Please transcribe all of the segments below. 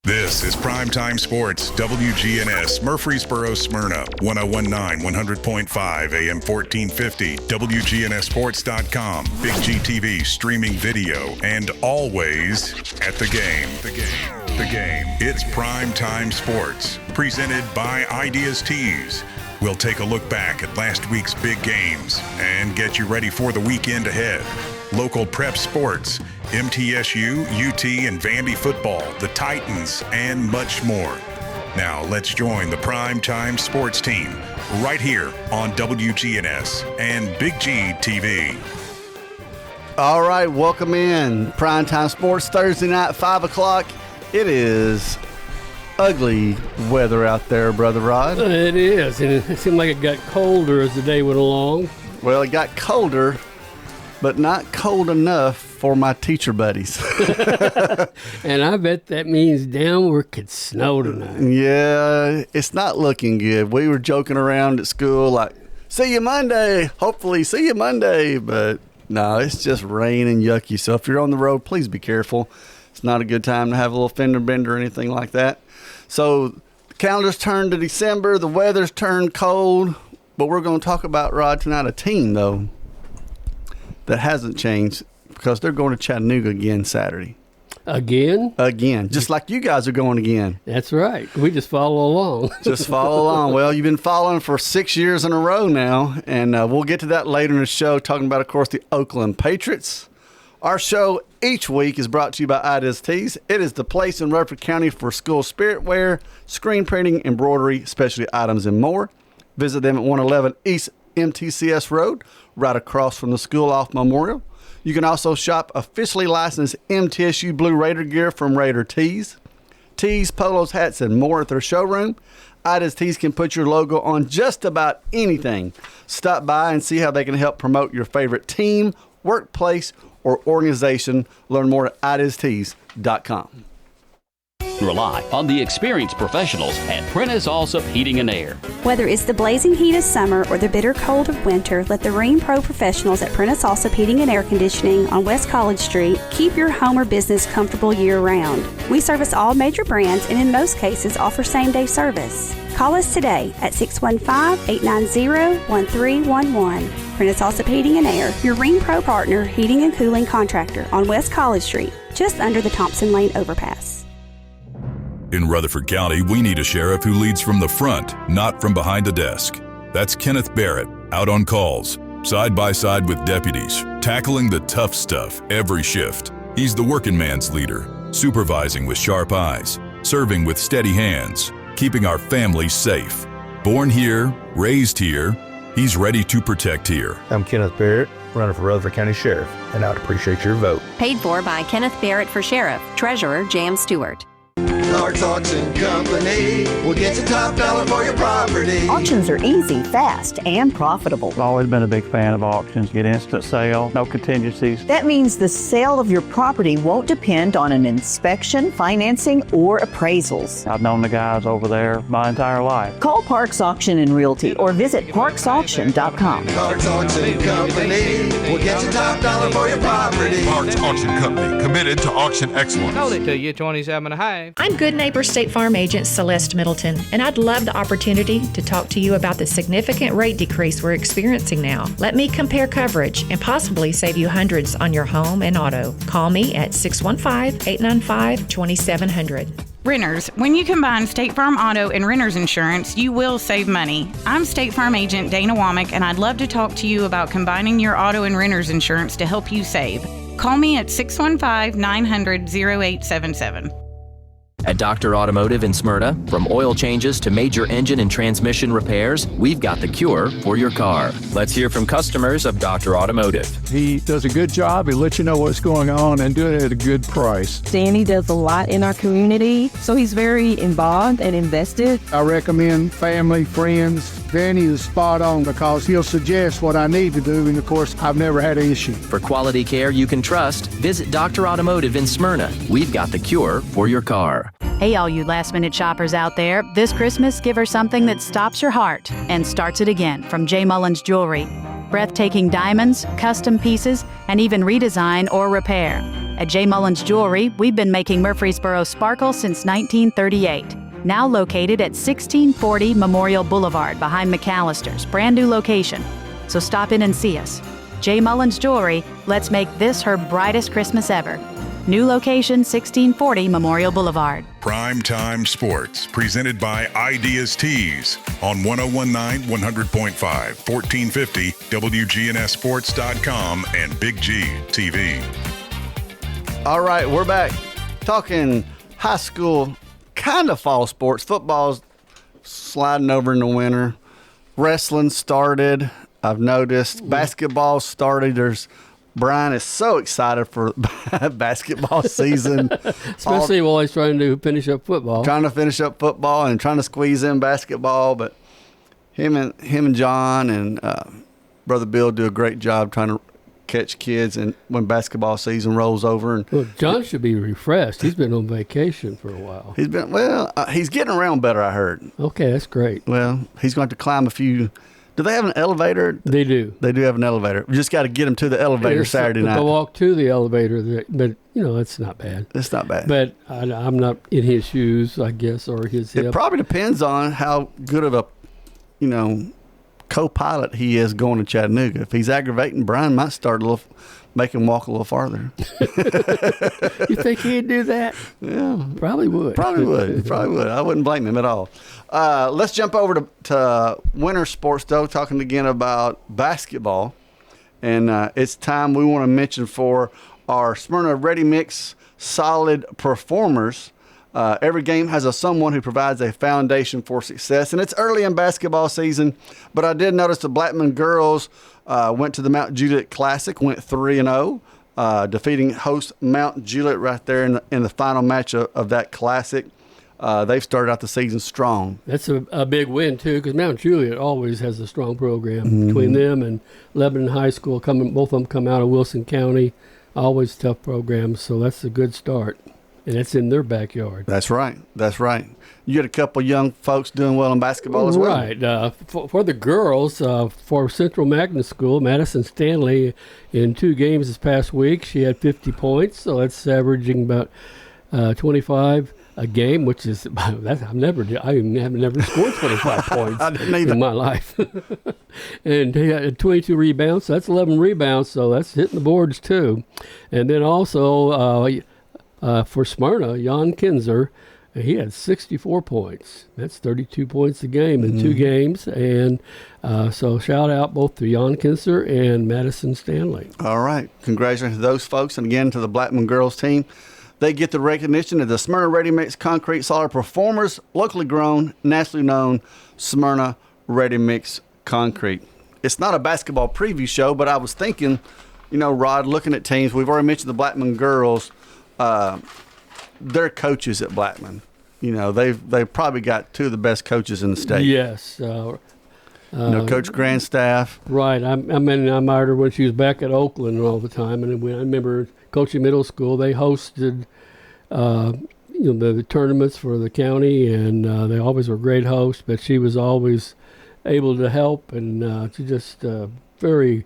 This is Primetime Sports, WGNS, Murfreesboro, Smyrna, 1019, 100.5, AM 1450, WGNSSports.com, Big G TV, streaming video, and always at the game. The game. It's Primetime Sports, presented by Ideas Tees. We'll take a look back at last week's big games and get you ready for the weekend ahead. Local prep sports, MTSU, UT, and Vandy football, the Titans, and much more. Now let's join the Primetime Sports team right here on WGNS and Big G TV. All right, welcome in Primetime Sports Thursday night, 5 o'clock. It is ugly weather out there, Brother Rod. It is, and it seemed like it got colder as the day went along. Well, it got colder, but not cold enough for my teacher buddies. And I bet that means down where it could snow tonight. Yeah, it's not looking good. We were joking around at school like, see you Monday, hopefully see you Monday. But no, it's just rain and yucky. So if you're on the road, please be careful. It's not a good time to have a little fender bender or anything like that. So the calendar's turned to December. The weather's turned cold. But we're going to talk about, Rod, tonight, a team, though, that hasn't changed because they're going to Chattanooga again Saturday. Again? Again. Just like you guys are going again. That's right. We just follow along. Just follow along. Well, you've been following for 6 years in a row now, and we'll get to that later in the show, talking about, of course, the Oakland Patriots. Our show each week is brought to you by Ideas Tees. It is the place in Rutherford County for school spirit wear, screen printing, embroidery, specialty items, and more. Visit them at 111 East MTCS Road, right across from the school off Memorial. You can also shop officially licensed MTSU Blue Raider gear from Raider Tees. Tees, polos, hats, and more at their showroom. Ideas Tees can put your logo on just about anything. Stop by and see how they can help promote your favorite team, workplace, or organization. Learn more at ideastees.com. Rely on the experienced professionals at Prentice Allsup Heating and Air. Whether it's the blazing heat of summer or the bitter cold of winter, let the Rheem Pro professionals at Prentice Allsup Heating and Air Conditioning on West College Street keep your home or business comfortable year-round. We service all major brands and in most cases offer same-day service. Call us today at 615-890-1311. Prentice Allsup Heating and Air, your Rheem Pro partner heating and cooling contractor on West College Street, just under the Thompson Lane overpass. In Rutherford County, we need a sheriff who leads from the front, not from behind the desk. That's Kenneth Barrett, out on calls, side by side with deputies, tackling the tough stuff every shift. He's the working man's leader, supervising with sharp eyes, serving with steady hands, keeping our families safe. Born here, raised here, he's ready to protect here. I'm Kenneth Barrett, running for Rutherford County Sheriff, and I'd appreciate your vote. Paid for by Kenneth Barrett for Sheriff, Treasurer Jam Stewart. Clark's Auction Company will get you top dollar for your property. Auctions are easy, fast, and profitable. I've always been a big fan of auctions. Get instant sale, no contingencies. That means the sale of your property won't depend on an inspection, financing, or appraisals. I've known the guys over there my entire life. Call Parks Auction and Realty or visit parksauction.com. Clark's Auction Company will get you top dollar for your property. Clark's Auction Company, committed to auction excellence. Told it to you, 27 and a half. I'm Good Neighbor State Farm Agent Celeste Middleton, and I'd love the opportunity to talk to you about the significant rate decrease we're experiencing now. Let me compare coverage and possibly save you hundreds on your home and auto. Call me at 615-895-2700. Renters, when you combine State Farm Auto and Renters Insurance, you will save money. I'm State Farm Agent Dana Womack, and I'd love to talk to you about combining your auto and renters insurance to help you save. Call me at 615-900-0877. At Dr. Automotive in Smyrna, from oil changes to major engine and transmission repairs, we've got the cure for your car. Let's hear from customers of Dr. Automotive. He does a good job. He lets you know what's going on and do it at a good price. Danny does a lot in our community, so he's very involved and invested. I recommend family, friends. Danny is spot on because he'll suggest what I need to do, and of course, I've never had an issue. For quality care you can trust, visit Dr. Automotive in Smyrna. We've got the cure for your car. Hey, all you last-minute shoppers out there. This Christmas, give her something that stops your heart and starts it again from J. Mullins Jewelry. Breathtaking diamonds, custom pieces, and even redesign or repair. At J. Mullins Jewelry, we've been making Murfreesboro sparkle since 1938. Now located at 1640 Memorial Boulevard behind McAllister's brand new location. So stop in and see us. J. Mullins Jewelry, let's make this her brightest Christmas ever. New location 1640 Memorial Boulevard. Primetime Sports, presented by Ideas Tees on 1019 100.5, 1450 WGNSSports.com and Big G TV. All right, we're back talking high school, kind of fall sports. Football's sliding over in the winter. Wrestling started, I've noticed. Basketball started. Brian is so excited for basketball season. Especially while he's trying to finish up football. Trying to finish up football and trying to squeeze in basketball. But him and John and Brother Bill do a great job trying to catch kids and when basketball season rolls over. And well, John should be refreshed. He's been on vacation for a while. He's getting around better, I heard. Okay, that's great. Well, he's going to climb a few. Do they have an elevator? They do. They do have an elevator. We just got to get him to the elevator Saturday night. To walk to the elevator, but it's not bad. It's not bad. But I'm not in his shoes, I guess, or his hip. It probably depends on how good of a, co-pilot he is going to Chattanooga. If he's aggravating, Brian might make him walk a little farther. You think he'd do that? Yeah. Probably would. Probably would. I wouldn't blame him at all. Let's jump over to winter sports, though, talking again about basketball. And it's time we want to mention for our Smyrna Ready Mix solid performers. Every game has someone who provides a foundation for success, and it's early in basketball season, but I did notice the Blackman girls went to the Mount Juliet Classic, went 3-0, defeating host Mount Juliet right there in the final match of that Classic. They've started out the season strong. That's a big win, too, because Mount Juliet always has a strong program between them and Lebanon High School. Both of them come out of Wilson County, always tough programs, so that's a good start. And it's in their backyard. That's right. You get a couple young folks doing well in basketball as well. Right. For the girls, for Central Magnet School, Madison Stanley, in 2 games this past week, she had 50 points. So that's averaging about 25 a game, which is I've never scored 25 points in my life. And he had 22 rebounds. So that's 11 rebounds. So that's hitting the boards too. And then also for Smyrna, Jan Kinzer, he had 64 points. That's 32 points a game in 2 games. And so shout out both to Jan Kinzer and Madison Stanley. All right. Congratulations to those folks. And again, to the Blackman girls team. They get the recognition of the Smyrna Ready Mix Concrete Solid Performers, locally grown, nationally known Smyrna Ready Mix Concrete. It's not a basketball preview show, but I was thinking, Rod, looking at teams, we've already mentioned the Blackman girls. They're coaches at Blackman. They've probably got 2 of the best coaches in the state. Yes. Coach Grandstaff. Right. I admired her when she was back at Oakland all the time. And I remember coaching middle school, they hosted the tournaments for the county, and they always were great hosts, but she was always able to help, and she's just very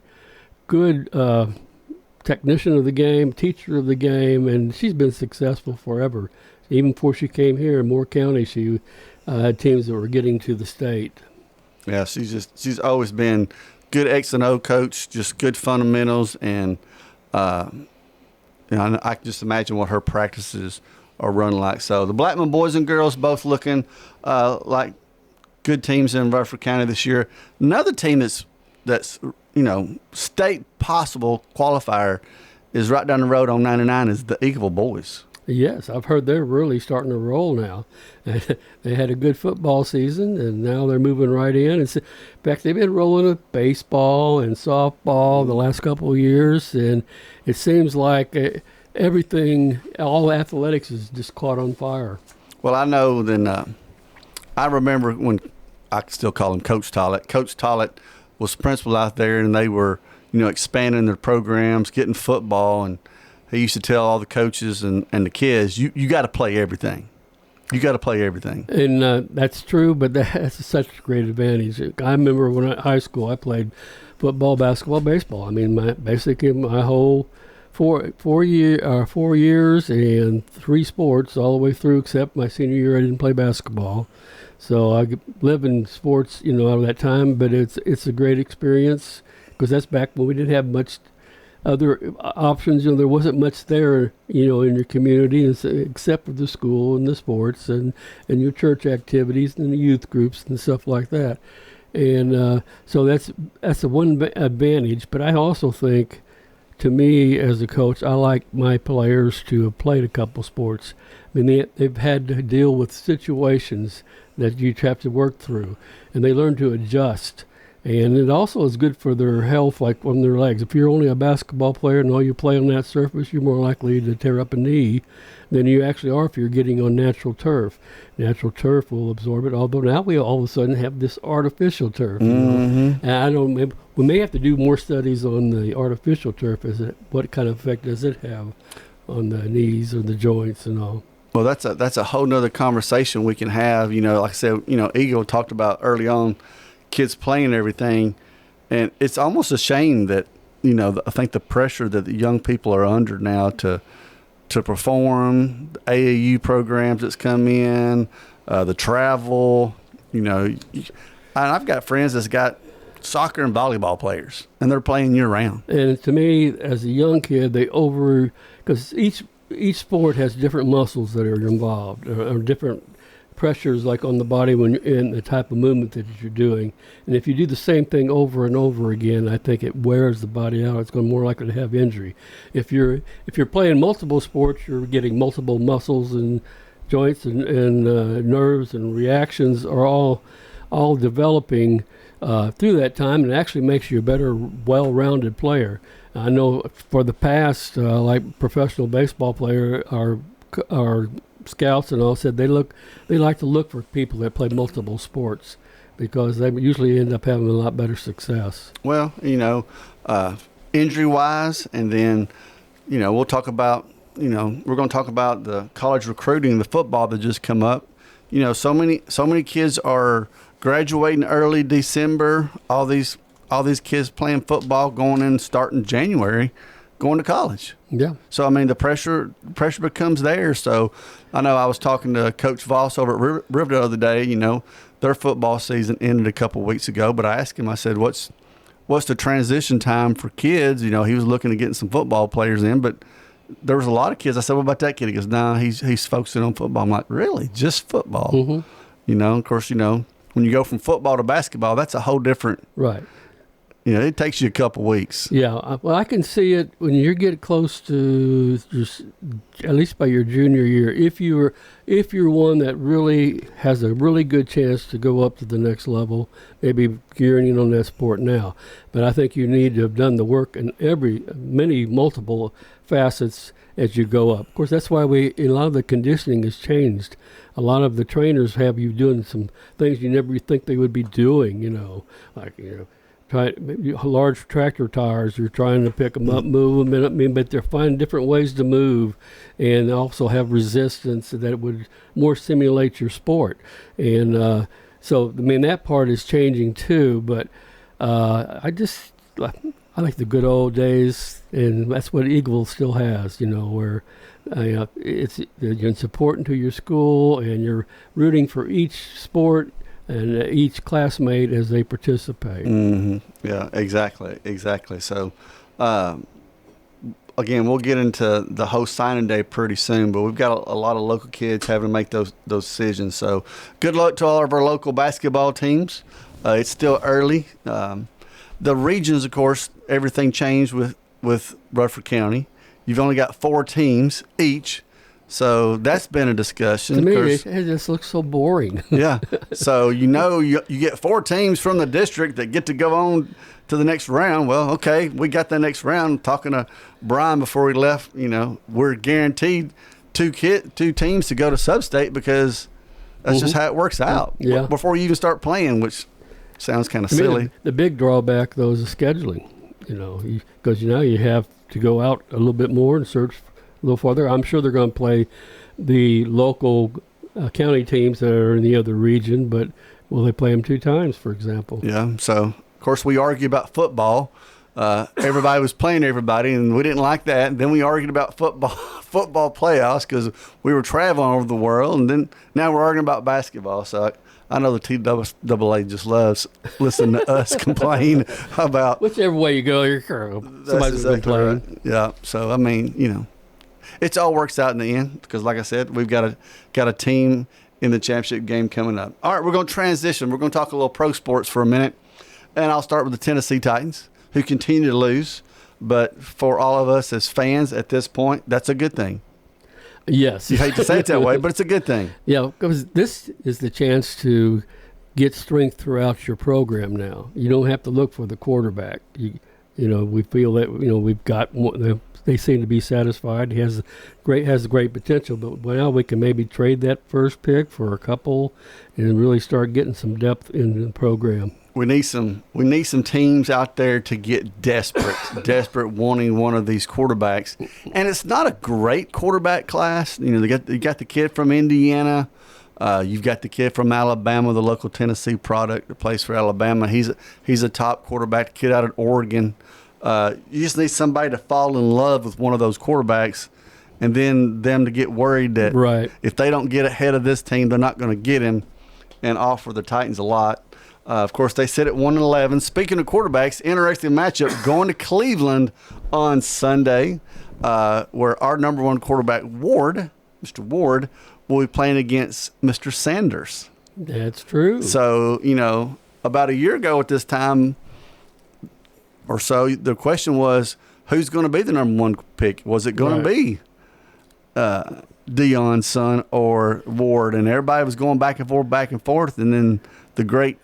good technician of the game, teacher of the game, and she's been successful forever. Even before she came here in Moore County, she had teams that were getting to the state. Yeah, she's always been good X and O coach, just good fundamentals, and I can just imagine what her practices are run like. So the Blackman boys and girls both looking like good teams in Rutherford County this year. Another team that's state possible qualifier is right down the road on 99 is the Eagleville boys. Yes, I've heard they're really starting to roll now. They had a good football season, and now they're moving right in. In fact, they've been rolling with baseball and softball the last couple of years, and it seems like everything, all athletics is just caught on fire. Well, I know then I remember when I can still call him Coach Tollett. Coach Tollett was principal out there, and they were, expanding their programs, getting football, and he used to tell all the coaches and the kids, you got to play everything. You got to play everything. And that's true, but that's such a great advantage. I remember when I high school, I played football, basketball, baseball. I mean, my whole 4 years and 3 sports all the way through, except my senior year I didn't play basketball. So I live in sports, out of that time, but it's a great experience because that's back when we didn't have much other options. There wasn't much there, in your community except for the school and the sports and your church activities and the youth groups and stuff like that. And so that's the one advantage. But I also think, to me as a coach, I like my players to have played a couple sports. I mean, they've had to deal with situations that you have to work through, and they learn to adjust. And it also is good for their health, like on their legs. If you're only a basketball player and all you play on that surface, you're more likely to tear up a knee than you actually are if you're getting on natural turf. Natural turf will absorb it, although now we all of a sudden have this artificial turf. And we may have to do more studies on the artificial turf. What kind of effect does it have on the knees or the joints and all? Well, that's a whole nother conversation we can have. Like I said, Eagle talked about early on, kids playing and everything, and it's almost a shame that I think the pressure that the young people are under now to perform, the AAU programs that's come in, the travel, and I've got friends that's got soccer and volleyball players, and they're playing year round. And to me, as a young kid, because each sport has different muscles that are involved, or different pressures like on the body when you're in the type of movement that you're doing. And if you do the same thing over and over again, I think it wears the body out. It's going to be more likely to have injury. If you're playing multiple sports, you're getting multiple muscles and joints and nerves and reactions are all developing through that time, and it actually makes you a better, well-rounded player. I know for the past, like professional baseball player, our scouts and all said they like to look for people that play multiple sports because they usually end up having a lot better success. Well, injury-wise, and then, we'll talk about, we're going to talk about the college recruiting, the football that just come up. So many kids are graduating early December. All these kids playing football going in starting January, going to college. Yeah. So I mean the pressure becomes there. So I know I was talking to Coach Voss over at Riverdale the other day. Their football season ended a couple of weeks ago, but I asked him. I said, "What's the transition time for kids?" He was looking at getting some football players in, but there was a lot of kids. I said, "What about that kid?" He goes, "No, he's focusing on football." I'm like, "Really? Just football?" Mm-hmm. Of course, when you go from football to basketball, that's a whole different. Right. It takes you a couple weeks. Yeah, well, I can see it when you get close to at least by your junior year. If you're one that really has a really good chance to go up to the next level, maybe gearing in on that sport now. But I think you need to have done the work in multiple facets as you go up. Of course, that's why a lot of the conditioning has changed. A lot of the trainers have you doing some things you never think they would be doing. Large tractor tires, you're trying to pick them up, move them, but they're finding different ways to move and also have resistance that would more simulate your sport. And so, that part is changing too, but I like the good old days, and that's what Eagle still has, where it's important to your school and you're rooting for each sport and each classmate as they participate. Mm-hmm. Yeah, exactly. So, again, we'll get into the whole signing day pretty soon, but we've got a lot of local kids having to make those decisions. So, good luck to all of our local basketball teams. It's still early. The regions, of course, everything changed with Rutherford County. You've only got 4 teams each. So that's been a discussion. To me, it just looks so boring. Yeah. So you get 4 teams from the district that get to go on to the next round. Well, okay, we got the next round. Talking to Brian before we left, we're guaranteed 2 teams to go to sub-state because that's just how it works out. Yeah. Before you even start playing, which sounds kind of silly. The big drawback, though, is the scheduling. Because you have to go out a little bit more and search a little farther. I'm sure they're going to play the local county teams that are in the other region, but will they play them 2 times, for example? Yeah. So, of course, we argue about football. everybody was playing everybody, and we didn't like that. And then we argued about football playoffs because we were traveling over the world, and then now we're arguing about basketball. So I know the TAA just loves listening to us complain about whichever way you go, you're somebody's been playing. Right. Yeah. So I mean, it all works out in the end because, like I said, we've got a team in the championship game coming up. All right, we're going to transition. We're going to talk a little pro sports for a minute, and I'll start with the Tennessee Titans, who continue to lose. But for all of us as fans at this point, that's a good thing. Yes. You hate to say it that way, but it's a good thing. Yeah, because this is the chance to get strength throughout your program now. You don't have to look for the quarterback. We feel that, we've got one. They seem to be satisfied. He has great potential, but now we can maybe trade that first pick for a couple and really start getting some depth in the program. We need some teams out there to get desperate wanting one of these quarterbacks. And it's not a great quarterback class. You got the kid from Indiana. You've got the kid from Alabama, the local Tennessee product that plays for Alabama. He's a top quarterback, kid out of Oregon. You just need somebody to fall in love with one of those quarterbacks, and then them to get worried that if they don't get ahead of this team, they're not going to get him, and offer the Titans a lot. Of course, they sit at 1-11. Speaking of quarterbacks, interesting matchup going to Cleveland on Sunday, where our number one quarterback, Mr. Ward, will be playing against Mr. Sanders. That's true. So, about a year ago at this time or so, the question was, who's going to be the number one pick? Was it going to be Deion's son or Ward? And everybody was going back and forth, and then the great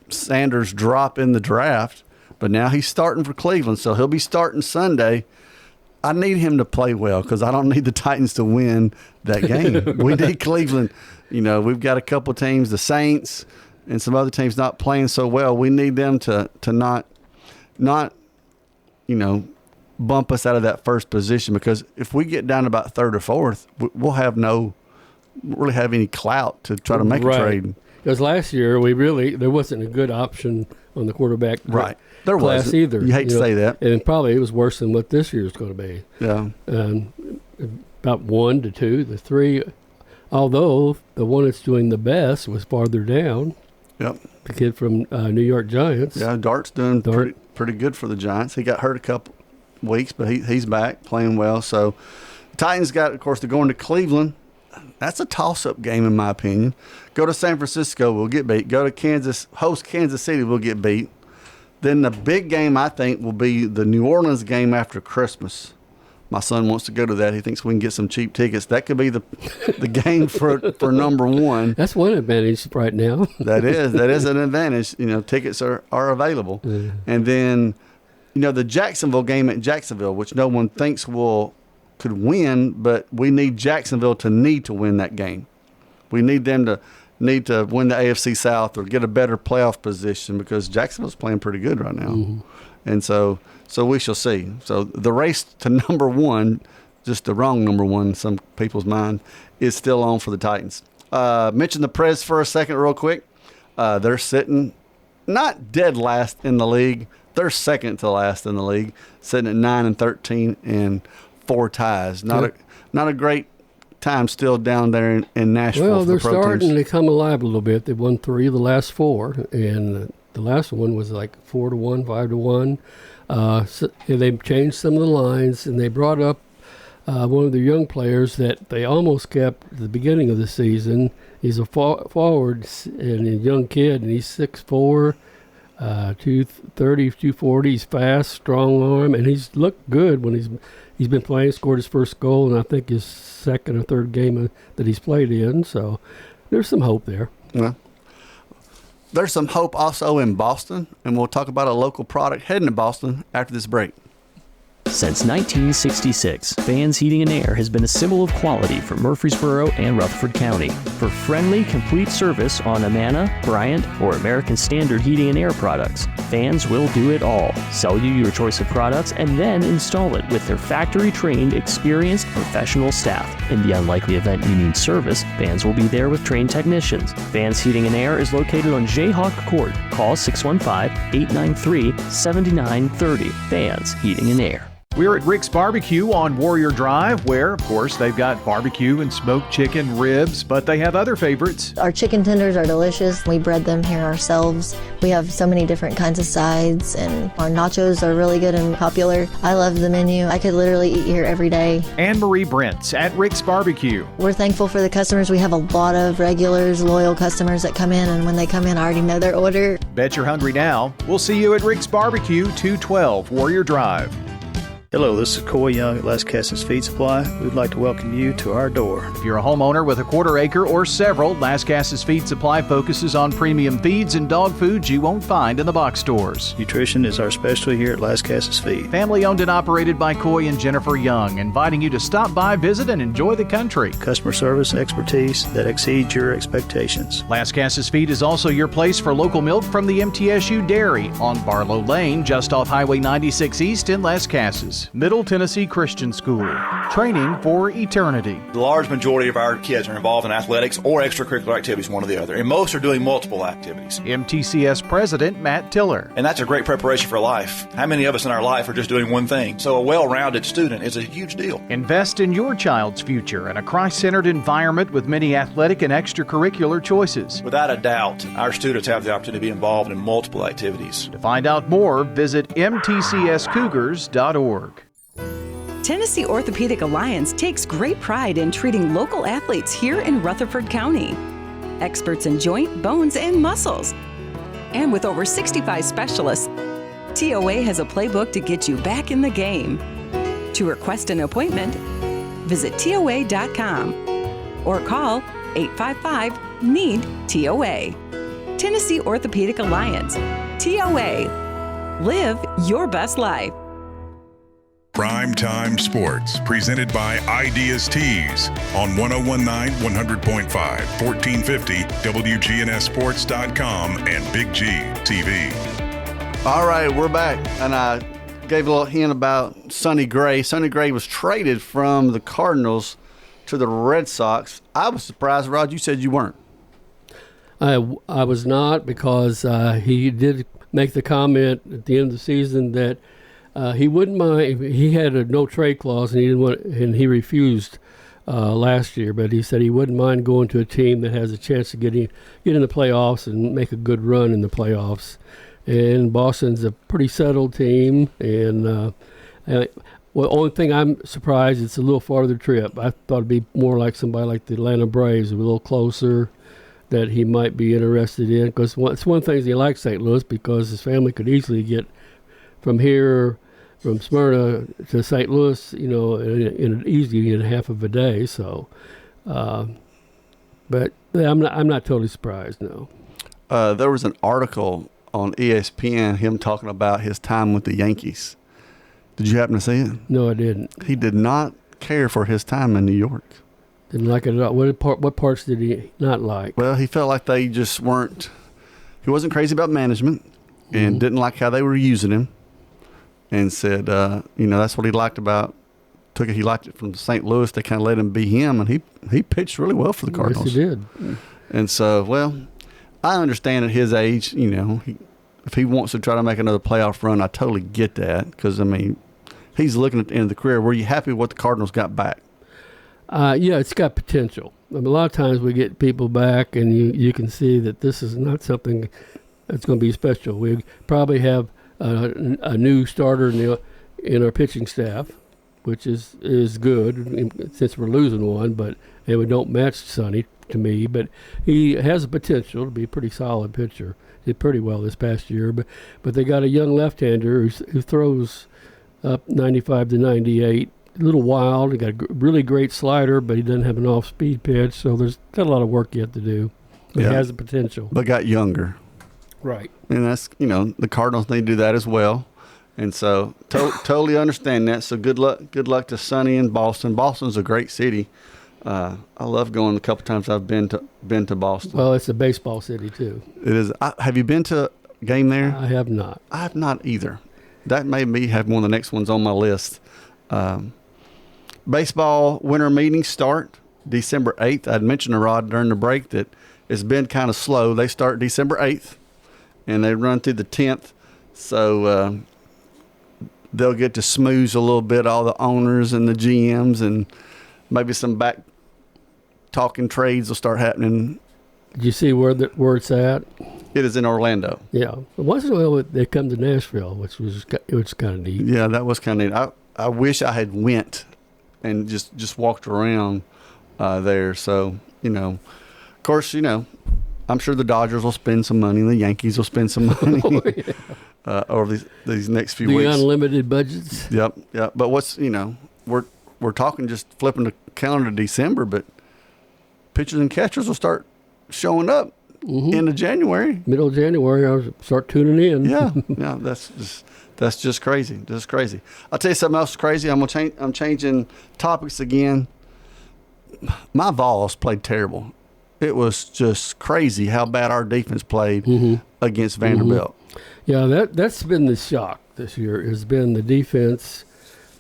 Sanders drop in the draft. But now he's starting for Cleveland, so he'll be starting Sunday. I need him to play well because I don't need the Titans to win that game. We need Cleveland. We've got a couple teams, the Saints and some other teams not playing so well. We need them to not bump us out of that first position, because if we get down to about third or fourth, we'll really have any clout to try to make a trade. Because last year there wasn't a good option on the quarterback there class wasn't either. You hate to say that, and probably it was worse than what this year is going to be. Yeah, about 1 to 2, the 3. Although the one that's doing the best was farther down. Yep, the kid from New York Giants. Yeah, Dart's doing pretty good for the Giants. He got hurt a couple weeks, but he's back playing well. So the Titans got, of course, they're going to Cleveland. That's a toss-up game in my opinion. Go to San Francisco, we'll get beat. Go to host Kansas City, we'll get beat. Then the big game, I think, will be the New Orleans game after Christmas. My son wants to go to that. He thinks we can get some cheap tickets. That could be the game for number one. That's one advantage right now. That is an advantage. Tickets are available. Yeah. And then, the Jacksonville game at Jacksonville, which no one thinks could win, but we need Jacksonville to win that game. We need them to win the AFC South or get a better playoff position, because Jacksonville's playing pretty good right now. Mm-hmm. And so we shall see. So the race to number one, just the wrong number one in some people's mind, is still on for the Titans. Mention the Preds for a second real quick. They're sitting not dead last in the league. They're second to last in the league, sitting at 9-13 and 4 ties. Not a great time still down there in Nashville. Well, they're starting to come alive a little bit. They've won 3 of the last 4, and the last one was like 4-1, 5-1. So they've changed some of the lines, and they brought up one of the young players that they almost kept at the beginning of the season. He's a forward and a young kid, and he's 6'4", 230, 240. He's fast, strong arm, and he's looked good when he's been playing. Scored his first goal, and I think his second or third game that he's played in. So there's some hope there. Yeah. There's some hope also in Boston, and we'll talk about a local product heading to Boston after this break. Since 1966, Fans Heating and Air has been a symbol of quality for Murfreesboro and Rutherford County. For friendly, complete service on Amana, Bryant, or American Standard heating and air products, Fans will do it all. Sell you your choice of products and then install it with their factory-trained, experienced professional staff. In the unlikely event you need service, Fans will be there with trained technicians. Fans Heating and Air is located on Jayhawk Court. Call 615-893-7930. Fans Heating and Air. We're at Rick's Barbecue on Warrior Drive, where, of course, they've got barbecue and smoked chicken, ribs, but they have other favorites. Our chicken tenders are delicious. We bread them here ourselves. We have so many different kinds of sides, and our nachos are really good and popular. I love the menu. I could literally eat here every day. Anne-Marie Brent's at Rick's Barbecue. We're thankful for the customers. We have a lot of regulars, loyal customers that come in, and when they come in, I already know their order. Bet you're hungry now. We'll see you at Rick's Barbecue, 212 Warrior Drive. Hello, this is Coy Young at Las Casas Feed Supply. We'd like to welcome you to our door. If you're a homeowner with a quarter acre or several, Las Casas Feed Supply focuses on premium feeds and dog foods you won't find in the box stores. Nutrition is our specialty here at Las Casas Feed. Family owned and operated by Coy and Jennifer Young, inviting you to stop by, visit, and enjoy the country. Customer service expertise that exceeds your expectations. Las Casas Feed is also your place for local milk from the MTSU Dairy on Barlow Lane, just off Highway 96 East in Las Casas. Middle Tennessee Christian School. Training for eternity. The large majority of our kids are involved in athletics or extracurricular activities, one or the other, and most are doing multiple activities. MTCS President Matt Tiller. And that's a great preparation for life. How many of us in our life are just doing one thing? So a well-rounded student is a huge deal. Invest in your child's future in a Christ-centered environment with many athletic and extracurricular choices. Without a doubt, our students have the opportunity to be involved in multiple activities. To find out more, visit mtcscougars.org. Tennessee Orthopedic Alliance takes great pride in treating local athletes here in Rutherford County. Experts in joint, bones, and muscles. And with over 65 specialists, TOA has a playbook to get you back in the game. To request an appointment, visit TOA.com or call 855-NEED-TOA. Tennessee Orthopedic Alliance. TOA. Live your best life. Primetime Sports, presented by Ideas Tees on 1019 100.5, 1450 WGNSSports.com and Big G TV. All right, we're back. And I gave a little hint about Sonny Gray. Sonny Gray was traded from the Cardinals to the Red Sox. I was surprised, Rod, you said you weren't. I was not, because he did make the comment at the end of the season that he wouldn't mind. He had a no trade clause, and he refused last year. But he said he wouldn't mind going to a team that has a chance to get in the playoffs and make a good run in the playoffs. And Boston's a pretty settled team. And only thing I'm surprised, it's a little farther trip. I thought it'd be more like somebody like the Atlanta Braves, a little closer, that he might be interested in. Because it's one of the things he likes St. Louis, because his family could easily get from here, from Smyrna to St. Louis, in easily in half of a day. So, but I'm not totally surprised. No. There was an article on ESPN, him talking about his time with the Yankees. Did you happen to see it? No, I didn't. He did not care for his time in New York. Didn't like it at all. What parts did he not like? Well, he felt like they just weren't. He wasn't crazy about management, and didn't like how they were using him. And said, that's what he liked about. He liked it from St. Louis. They kind of let him be him, and he pitched really well for the Cardinals. Yes, he did. And so, well, I understand at his age, if he wants to try to make another playoff run, I totally get that. Because, he's looking at the end of the career. Were you happy with what the Cardinals got back? Yeah, it's got potential. A lot of times we get people back, and you can see that this is not something that's going to be special. We probably have a new starter in our pitching staff, which is good since we're losing one, but we don't match Sonny to me. But he has the potential to be a pretty solid pitcher. Did pretty well this past year, but they got a young left-hander who throws up 95 to 98. A little wild. He got a really great slider, but he doesn't have an off-speed pitch, so there's got a lot of work yet to do. But he has the potential. But got younger. Right. And that's, the Cardinals need to do that as well. And so totally understand that. So good luck to Sonny in Boston. Boston's a great city. I love going a couple times I've been to Boston. Well, it's a baseball city too. It is. Have you been to game there? I have not. I have not either. That made me have one of the next ones on my list. Baseball winter meetings start December 8th. I'd mentioned to Rod during the break that it's been kind of slow. They start December 8th, and they run through the 10th. So they'll get to smooze a little bit, all the owners and the GMs, and maybe some back talking trades will start happening. Did you see where it's at? It is in Orlando. Yeah. Once in a while they come to Nashville, which was kind of neat. Yeah, that was kind of neat. I wish I had went and just walked around there. So, of course, I'm sure the Dodgers will spend some money and the Yankees will spend some money over these next few weeks. The unlimited budgets. Yep. But what's, we're talking just flipping the calendar to December, but pitchers and catchers will start showing up into January. Middle of January, I'll start tuning in. Yeah, that's just crazy. Just crazy. I'll tell you something else crazy. I'm changing topics again. My Vols played terrible. It was just crazy how bad our defense played against Vanderbilt. Yeah, that's been the shock this year. Has been the defense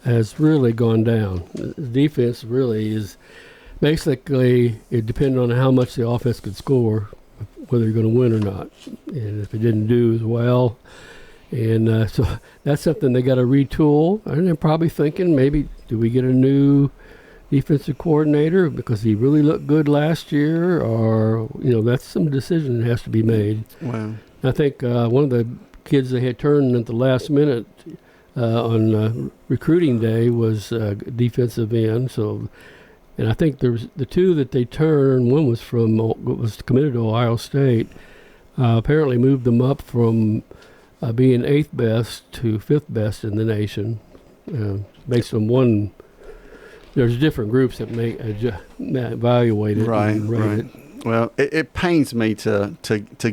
has really gone down. The defense really is basically, it depended on how much the offense could score, whether you're going to win or not. And if it didn't do as well, and so that's something they got to retool. And they're probably thinking, maybe do we get a new defensive coordinator because he really looked good last year, or that's some decision that has to be made. Wow. I think one of the kids they had turned at the last minute on recruiting day was defensive end. So, and I think there was the two that they turned. One was was committed to Ohio State. Apparently moved them up from being 8th best to 5th best in the nation, based on one. There's different groups that evaluate it. Right. Well, it pains me to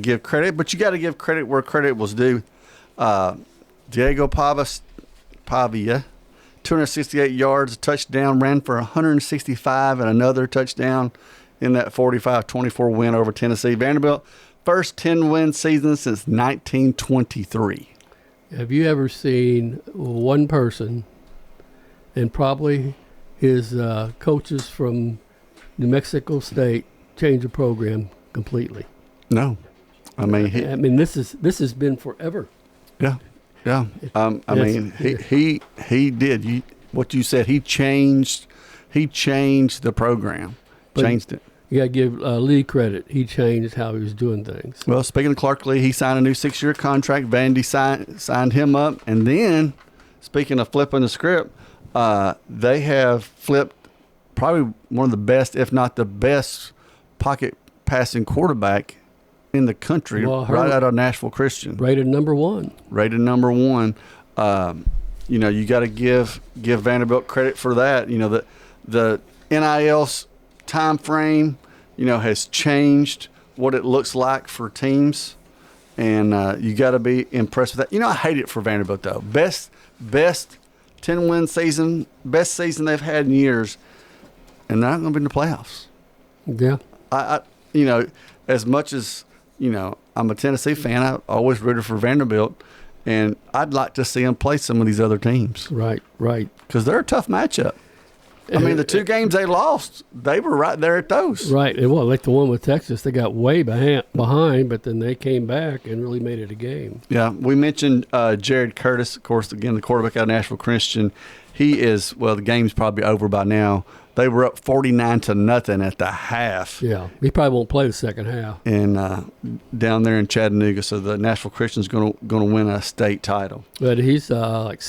give credit, but you got to give credit where credit was due. Diego Pavia, 268 yards, a touchdown, ran for 165 and another touchdown in that 45-24 win over Tennessee. Vanderbilt, first 10-win season since 1923. Have you ever seen one person, and probably his coaches from New Mexico State, change the program completely? No, I mean this has been forever. Yeah. He did what you said. He changed the program, changed it. You got to give Lee credit. He changed how he was doing things. Well, speaking of Clark Lee, he signed a new 6-year contract. Vandy signed him up, and then speaking of flipping the script, they have flipped probably one of the best, if not the best, pocket passing quarterback in the country, right out of Nashville Christian. Rated number one. You got to give Vanderbilt credit for that. The NIL's time frame, has changed what it looks like for teams, and you got to be impressed with that. I hate it for Vanderbilt though. Best 10-win season, best season they've had in years, and they're not going to be in the playoffs. Yeah. I as much as, I'm a Tennessee fan, I always rooted for Vanderbilt, and I'd like to see them play some of these other teams. Right. Because they're a tough matchup. I mean, the two games they lost, they were right there at those. Right. And like the one with Texas, they got way behind, but then they came back and really made it a game. Yeah. We mentioned Jared Curtis, of course, again, the quarterback out of Nashville Christian. He is, the game's probably over by now. They were up 49-0 at the half. Yeah, he probably won't play the second half. And down there in Chattanooga, so the Nashville Christian's going to win a state title. But he's like 6'4",